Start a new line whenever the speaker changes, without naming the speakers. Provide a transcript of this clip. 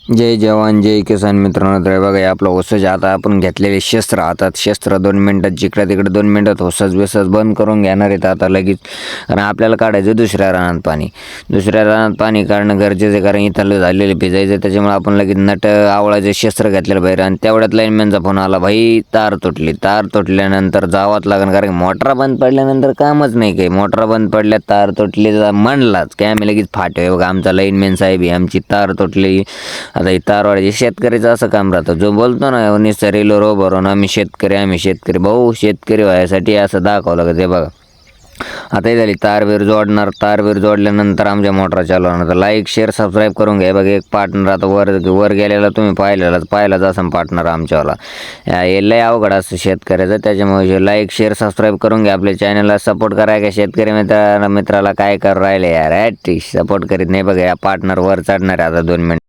जय जवान जय किसान मित्रांनो, तर बघा हे आपलं होसच आता आपण घेतलेले शस्त्र हातात, शस्त्र 2 मिनटात जिकडे तिकडे 2 मिनटात होसच बिसच बंद करून घेणार आहेत आता लगेच. आणि आपल्याला काढायचं दुसऱ्या रानात पाणी. दुसऱ्या रानात पाणी काढणं गरजेचं आहे, कारण इथं झालेले भिजायचं, त्याच्यामुळे आपण लगेच नट आवळाचे शस्त्र घेतलेलं बाहेर. आणि तेवढ्यात लाईनमॅनचा फोन आला, भाई तार तुटली. तार तुटल्यानंतर जावंच लागेल, कारण मोटरा बंद पडल्यानंतर कामच नाही काही. मोटरा बंद पडल्या, तार तुटली तर म्हणलाच की आम्ही लगेच फाटे. बघा आमचा लाईनमॅन साहेब आहे, आमची तार तुटली. आता ही तारवाड्याचे शेतकरीचं असं काम राहतं, जो बोलतो ना निस्तर रेलो रो भरून आम्ही शेतकरी भाऊ, शेतकरी व्हायसाठी असं दाखवलं का ते बघा. आता ही झाली तारबीर जोडणार. तारबीर जोडल्यानंतर आमच्या मोटरा चालू होणार. तर लाईक शेअर सबस्क्राईब करून घ्या. बघा एक पार्टनर आता वर गेलेला तुम्ही पाहिलाच असं पार्टनर आमच्यावाला. हे लय अवघड असतं शेतकऱ्याचं, त्याच्यामुळे लाईक शेअर सबस्क्राईब करून घ्या. आपल्या चॅनलला सपोर्ट करा. का शेतकरी मित्राला काय करू राहिले यार, सपोर्ट करीत नाही. बघा या पार्टनर वर चढणार आहे आता 2 मिनिट.